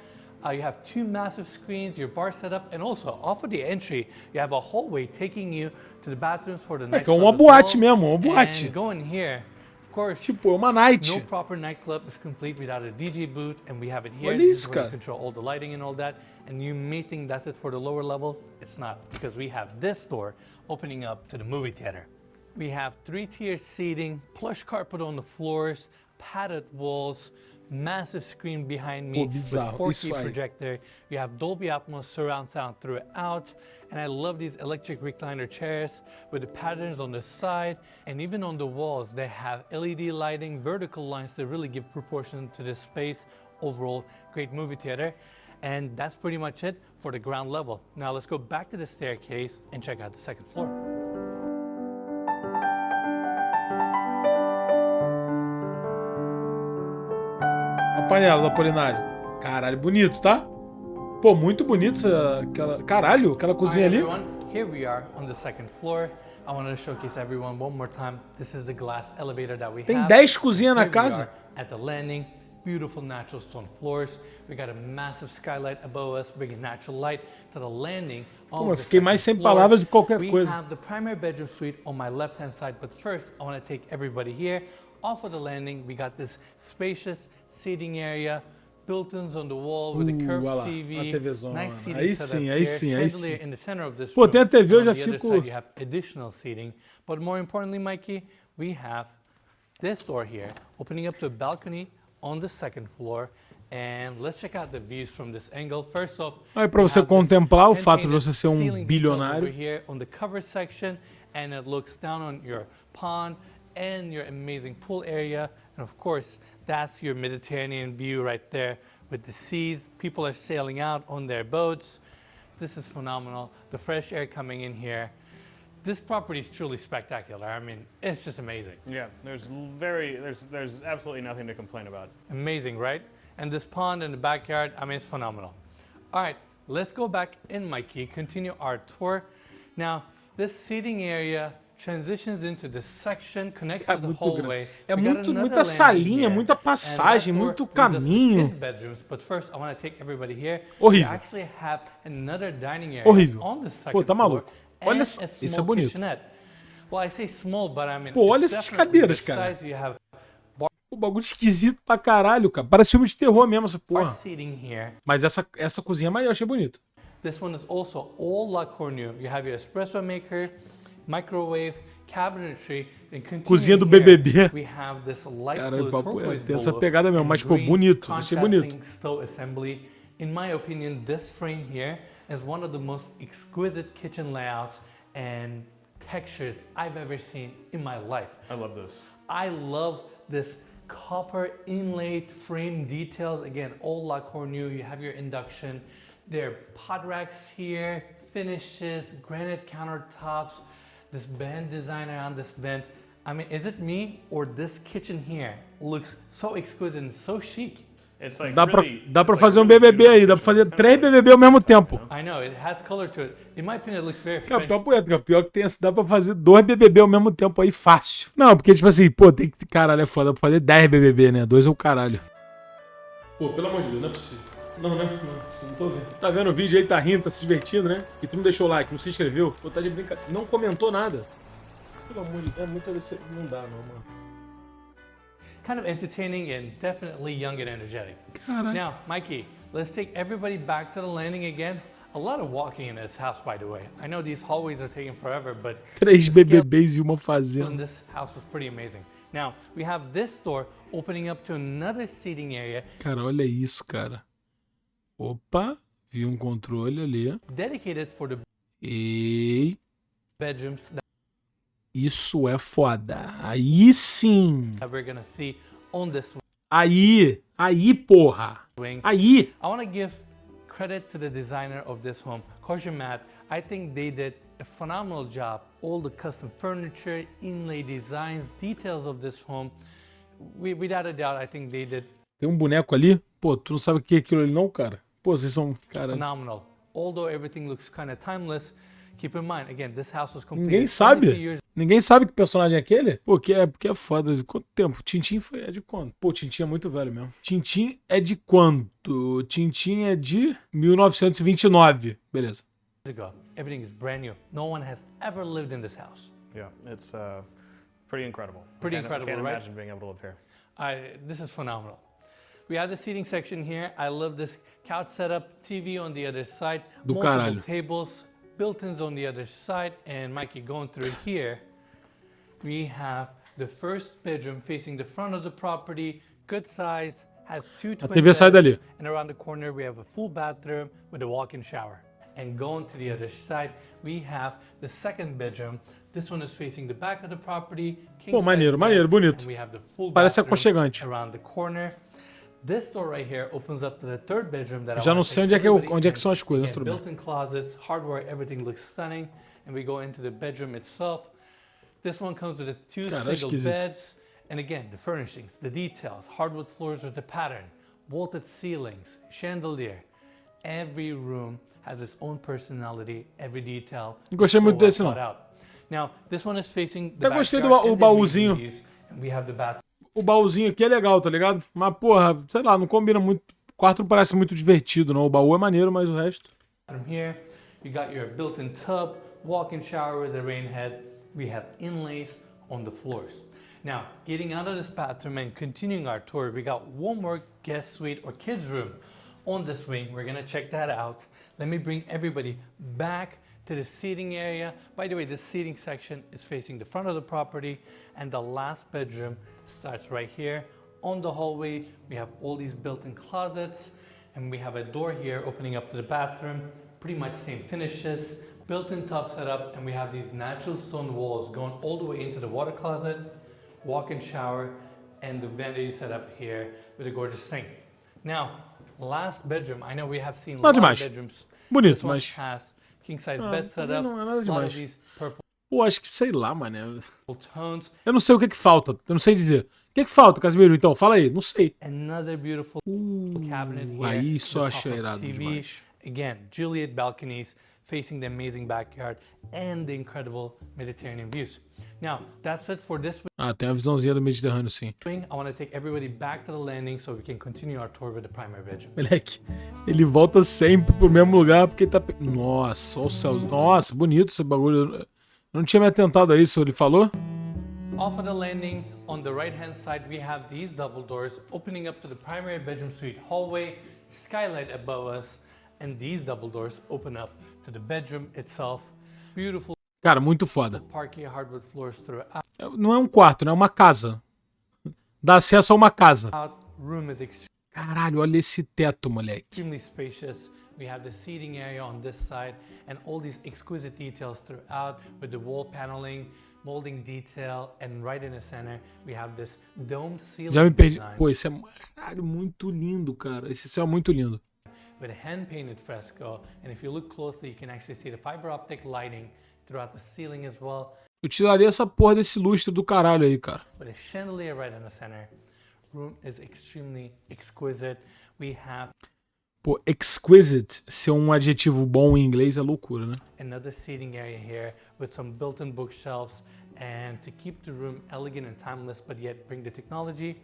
You have two massive screens, your bar setup, and also off of the entry, you have a hallway taking you to the bathrooms for the É que é nightclub uma as boate well. mesmo, uma boate. And going here, of course, Tipo, é uma night. no proper nightclub is complete without a DJ booth, and we have it here. Olha This isso, is where cara. you control all the lighting and all that. And you may think that's it for the lower level. It's not, because we have this door opening up to the movie theater. We have 3-tier seating, plush carpet on the floors, padded walls, massive screen behind me Pô, bizarro. with Isso 4K aí. projector. You have Dolby Atmos surround sound throughout. And I love these electric recliner chairs with the patterns on the side. And even on the walls, they have LED lighting, vertical lines to really give proportion to the space. Overall, great movie theater. And that's pretty much it for the ground level. Now let's go back to the staircase and check out the second floor. A panela do Apolinário. Caralho, bonito, tá? Pô, muito bonito Caralho, aquela cozinha ali. Everyone, here we are on the second floor. I wanted to showcase everyone one more time. This is the glass elevator that we Tem have. 10 cozinhas na Here we casa. are at the landing. Beautiful natural stone floors. We got a massive skylight above us, bringing natural light to the landing. Pô, eu fiquei mais sem palavras de qualquer coisa. We have the primary bedroom suite on my left-hand side, but first I want to take everybody here. Off of the landing, we got this spacious seating area, built-ins on the wall with a curved olha lá, TV, a TVzona. nice seating Aí setup sim, aí here, sim, aí chandelier sim. in the center of this Pô, room. tem a TV, eu And já on the other fico- side, you have additional seating, but more importantly, Mikey, we have this door here, opening up to a balcony on the second floor. And let's check out the views from this angle. First off, Aí pra we você have this contemplar o fato de hand-painted você ser um ceiling details bilionário. over here on the cover section, and it looks down on your pond and your amazing pool area. And of course, that's your Mediterranean view right there with the seas. People are sailing out on their boats. This is phenomenal. The fresh air coming in here. This property is truly spectacular. I mean, it's just amazing. Yeah, there's absolutely nothing to complain about. Amazing, right? And this pond in the backyard, I mean, it's phenomenal. All right, let's go back in, Mikey, continue our tour. Now, this seating area transitions into this section, connects É to the muito hallway. grande. É We got muito, another muita landing salinha, here, muita and passagem, that door muito leads us to caminho. kids' bedrooms. But first, I want to take everybody here. Horrível. We actually have another dining area Horrível. on the second Pô, tá floor. maluco. Olha and essa- a isso é small bonito. kitchenette. Well, I say small, but I mean, Pô, olha it's essas definitely cadeiras, this cara. size. You have O bagulho esquisito pra caralho, cara. Parece filme de terror mesmo essa bar porra. seating here. Mas essa cozinha é maior, achei bonito. This one is also all La Cornue. You have your espresso maker, microwave, cabinetry, and Cozinha do continuing here, BBB. we have this light Caralho, blue papo, turquoise tem essa bowl pegada mesmo, and mas, pô, green bonito, achei bonito. contrasting stove assembly. In my opinion, this frame here is one of the most exquisite kitchen layouts and textures I've ever seen in my life. I love this. I love this copper inlaid frame details. Again, all La Cornue. You have your induction. There are pot racks here, finishes, granite countertops, this band design around this vent. I mean, is it me or this kitchen here looks so exquisite and so chic? It's like Dá pra, really, dá pra it's fazer um like really BBB aí, dá pra beautiful fazer kitchen. 3 BBB ao mesmo tempo. I know, it has color to it. In my opinion, it looks very Cara, French. papo reto, cara. Pior que tem, dá pra fazer 2 BBB ao mesmo tempo aí, fácil. Não, porque tipo assim, pô, tem que. Caralho, é foda. Dá pra fazer 10 BBB, né? 2 é o caralho. Pô, pelo amor de Deus, não é possível. Não é possível, não tô vendo. Tá vendo o vídeo aí, tá rindo, tá se divertindo, né? E tu não deixou o like, não se inscreveu, pô, tá de brincadeira. Não comentou nada. Pelo amor de Deus, é muita. Não dá, não, mano. kind of entertaining and definitely young and energetic. Caralho. Now, Mikey, let's take everybody back to the landing again. A lot of walking in this house, by the way. I know these hallways are taking forever, but 3 the scale BBBs e uma in fazenda. this house is pretty amazing. Now, we have this door opening up to another seating area Cara, olha isso, cara. Opa, vi um controle ali. dedicated for the Ei, bedrooms isso é foda. Aí sim. that we're gonna see on this Aí, porra. wing. Aí. I want to give credit to the designer of this home, Cortes. I think they did a phenomenal job. All the custom furniture, inlay designs, details of this home. Without a doubt, I think they did Tem um boneco ali. Pô, tu não sabe o que é aquilo ali não, cara? Pô, vocês são... Cara, phenomenal. Although everything looks kind of timeless, keep in mind, again, this house was completed ninguém 22 sabe. years Ninguém sabe que personagem é aquele? Pô, porque é foda. De quanto tempo? Tintin é de quando? Pô, Tintin é muito velho mesmo. Tintin é de quando? Tintin é de 1929. Beleza. ago. Everything is brand new. No one has ever lived in this house. Yeah, it's pretty incredible. Pretty Can't incredible, right? imagine being able to live here. This is phenomenal. We have the seating section here. I love this couch setup, TV on the other side, Do multiple caralho. tables, built-ins on the other side, and Mikey, going through here, we have the first bedroom facing the front of the property, good size, has 2 twin TV sai beds, dali. and around the corner we have a full bathroom with a walk-in shower. And going to the other side, we have the second bedroom. This one is facing the back of the property. Pô, maneiro, maneiro, bonito. And we have the full Parece bathroom aconchegante. around the corner. This door right here opens up to the third bedroom that Já I não wanna sei take onde everybody é que in. são as coisas, mas Again, tudo bem. built-in closets, hardware, everything looks stunning. And we go into the bedroom itself. This one comes with 2 Cara, single esquisito. beds. And again, the furnishings, the details, hardwood floors with the pattern, vaulted ceilings, chandelier. Every room has its own personality, every detail. Gostei so muito well desse, não. thought out. Now, this one is facing the Até gostei backyard do and the baúzinho. living views, and we have the bathroom O baúzinho aqui é legal, tá ligado? Mas, porra, sei lá, não combina muito. O quarto não parece muito divertido, não. O baú é maneiro, mas o resto... here. You got your built-in tub, walk-in shower with a rain head. We have inlays on the floors. Now, getting out of this bathroom and continuing our tour, we got one more guest suite or kids room on this wing. We're gonna check that out. Let me bring everybody back to the seating area. By the way, this seating section is facing the front of the property, and the last bedroom starts right here. On the hallway, we have all these built-in closets, and we have a door here opening up to the bathroom. Pretty much same finishes, built-in tub setup, and we have these natural stone walls going all the way into the water closet, walk-in shower, and the vanity setup here with a gorgeous sink. Now, last bedroom. I know we have seen a lot Nada of demais. bedrooms. Bonito, This one mas... has king-size Ah, bed também setup, não é nada a lot demais. of these purple Pô, acho que sei lá, mané. tones. Eu não sei o que que falta. Eu não sei dizer. O que que falta, Casimiro? Então, fala aí. Não sei. Another beautiful cabinet here. Aí só with achei pop-up irado TV. demais. Again, Juliet balconies facing the amazing backyard and the incredible Mediterranean views. Now, that's it for this Ah, tem uma visãozinha do Mediterrâneo, sim. wing. I want to take everybody back to the landing so we can continue our tour with the primary bedroom. Moleque, ele volta sempre pro mesmo lugar porque ele tá... Nossa, olha o céu. Nossa, bonito esse bagulho. Eu não tinha me atentado a isso, ele falou? Off of the landing, on the right-hand side, we have these double doors opening up to the primary bedroom suite hallway, skylight above us, and these double doors open up to the bedroom itself. Beautiful Cara, muito foda. parquet hardwood floors throughout. Não é um quarto, né? É uma casa. Dá acesso a uma casa. Room is Caralho, olha esse teto, moleque. extremely spacious. We have the seating area on this side and all these exquisite details throughout with the wall paneling, molding detail, and right in the center we have this dome ceiling Já me perdi. design Pô, esse é caralho, muito lindo, cara. Esse céu é muito lindo. with a hand-painted fresco. And if you look closely, you can actually see the fiber optic lighting throughout the ceiling as well, Eu tiraria essa porra desse lustre do caralho aí, cara. with a chandelier right in the center. Room is extremely exquisite. We have Pô, exquisite ser um adjetivo bom em inglês é loucura, né? another seating area here with some built-in bookshelves, and to keep the room elegant and timeless but yet bring the technology,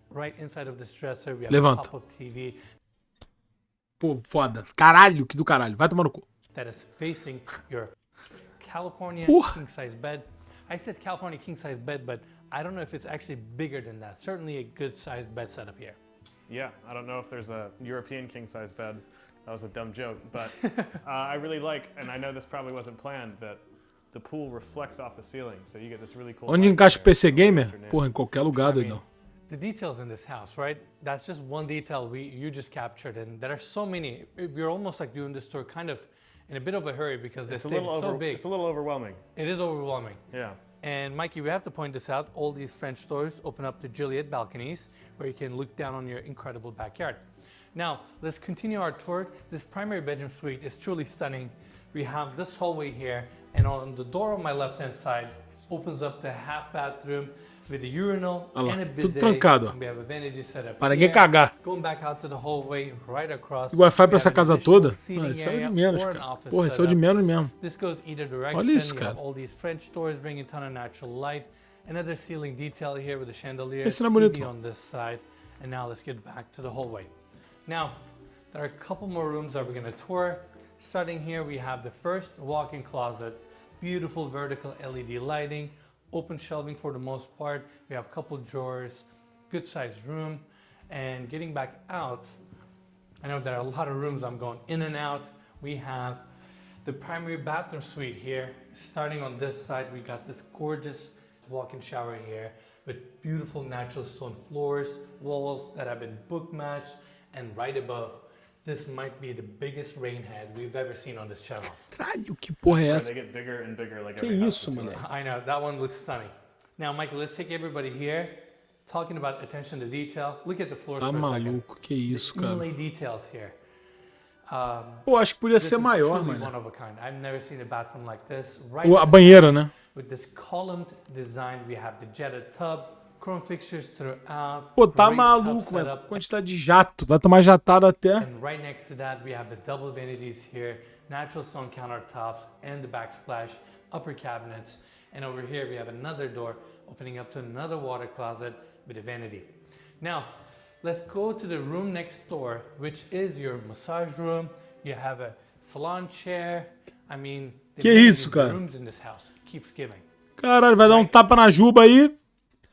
right inside of this dresser we have Levanta. a pop-up TV Pô, foda. Caralho, que do caralho. Vai tomar no cu. that is facing your California Porra. king-size bed, I said California king size bed, but I don't know if it's actually bigger than that. Certainly a good sized bed setup here. Yeah, I don't know if there's a European king size bed. That was a dumb joke, but I really like, and I know this probably wasn't planned, that the pool reflects off the ceiling, so you get this really cool. Onde encaixa o PC Gamer? Porra, em qualquer lugar, doidão. The details in this house, right? That's just one detail you just captured, and there are so many. You're almost like doing this tour kind of in a bit of a hurry because this state is so big. It's a little overwhelming. It is overwhelming. Yeah. And Mikey, we have to point this out. All these French doors open up to Juliet balconies where you can look down on your incredible backyard. Now, let's continue our tour. This primary bedroom suite is truly stunning. We have this hallway here, and on the door on my left-hand side opens up the half bathroom with a urinal and a bidet. Tudo trancado, ó. We have a vanity set up para ninguém cagar. Going back out to the hallway right across. O Wi-Fi pra essa casa toda? Ah, isso é o de menos, cara. Porra, isso é o de menos mesmo. This goes either direction. Olha isso, you cara. have all these French doors bringing a ton of natural light. Another ceiling detail here with a chandelier. Esse não é bonito. TV on this side. And now let's get back to the hallway. Now, there are a couple more rooms that we're going to tour. Starting here, we have the first walk-in closet. Beautiful vertical LED lighting. Open shelving for the most part. We have a couple drawers. Good sized room. And getting back out, I know there are a lot of rooms I'm going in and out. We have the primary bathroom suite here. Starting on this side, we got this gorgeous walk-in shower here with beautiful natural stone floors, walls that have been book matched, and right above, this might be the biggest rain head we've ever seen on this channel. Caralho, que porra é essa? They get bigger and bigger like Que every house isso, mano? I know, that one looks stunning. Now, Michael, let's take everybody here. Talking about attention to detail. Look at the floors Tá for a second. maluco, que isso, The cara. inlay details here. Pô, acho que podia This ser is maior, truly mano. one of a kind. I've never seen a bathroom like this. Right A banheira, né? with this columned design, we have the jetted tub, chrome fixtures throughout. Pô, tá great tub maluco, mano. setup. Quantidade de jato. Vai tomar jatada até. And right next to that, we have the double vanities here, natural stone countertops, and the backsplash, upper cabinets. And over here, we have another door opening up to another water closet with a vanity. Now, let's go to the room next door, which is your massage room. You have a salon chair. I mean, the Que isso, cara? rooms in this house keeps giving. Caralho, vai dar um tapa na juba aí.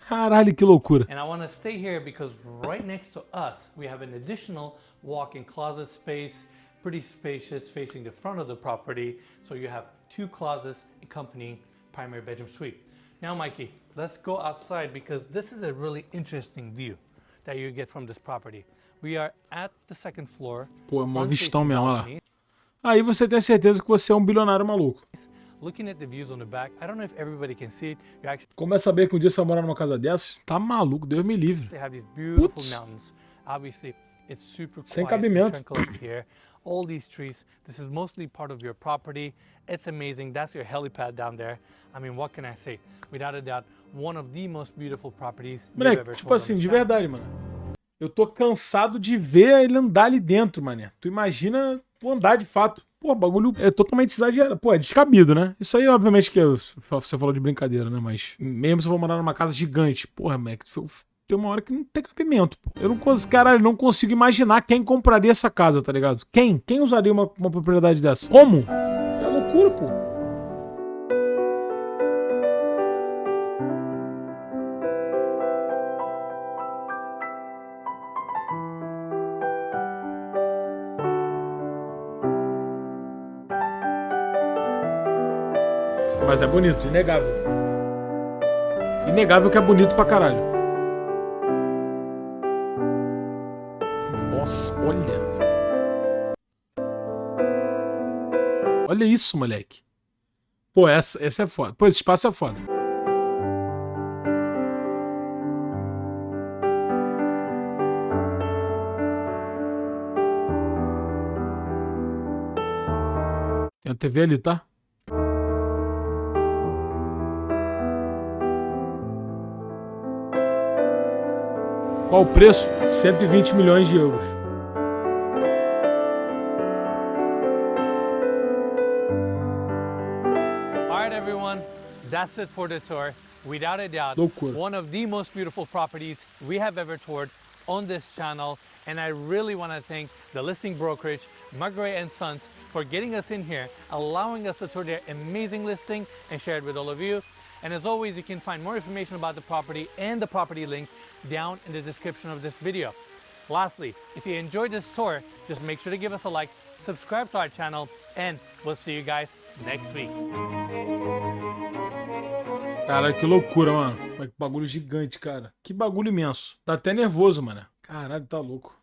Caralho, que loucura. And I want to stay here because right next to us, we have an additional walk-in closet space, pretty spacious, facing the front of the property. So you have two closets accompanying primary bedroom suite. Now, Mikey, let's go outside because this is a really interesting view that you get from this property. We are at the second floor. Pô, é mó front vistão facing mesmo, olha lá. balcony. Aí você tem certeza que você é um bilionário maluco. Looking at the views on the back, I don't know if everybody can see it. You actually Como é saber que um dia você vai morar numa casa dessa? Tá maluco, Deus me livre. have these beautiful Putz. mountains. Obviously, it's super Sem quiet and cabimento. tranquil up here. All these trees. This is mostly part of your property. It's amazing. That's your helipad down there. I mean, what can I say? Without a doubt, one of the most beautiful properties you've Moleque, ever tipo toured assim, on de this channel. verdade, mano. Eu tô cansado de ver ele andar ali dentro, mané. Tu imagina tu andar de fato. Pô, o bagulho é totalmente exagerado. Pô, é descabido, né? Isso aí, obviamente, que você falou de brincadeira, né? Mas mesmo se eu for morar numa casa gigante, porra, moleque, tem uma hora que não tem cabimento, pô. Eu não consigo, caralho, não consigo imaginar quem compraria essa casa, tá ligado? Quem? Quem usaria uma propriedade dessa? Como? É loucura, pô. Mas é bonito, inegável. Inegável que é bonito pra caralho. Nossa, olha. Olha isso, moleque. Pô, essa é foda. Pô, esse espaço é foda. Tem a TV ali, tá? Qual o preço? 120 milhões de euros. All right, everyone, that's it for the tour. Without a doubt, Loucura. one of the most beautiful properties we have ever toured on this channel. And I really want to thank the listing brokerage, McGray & Sons, for getting us in here, allowing us to tour their amazing listing and share it with all of you. And as always, you can find more information about the property and the property link down in the description of this video. Lastly, if you enjoyed this tour, just make sure to give us a like, subscribe to our channel, and we'll see you guys next week. Caralho, que loucura, mano. Que bagulho gigante, cara. Que bagulho imenso. Tá até nervoso, mano. Caralho, tá louco.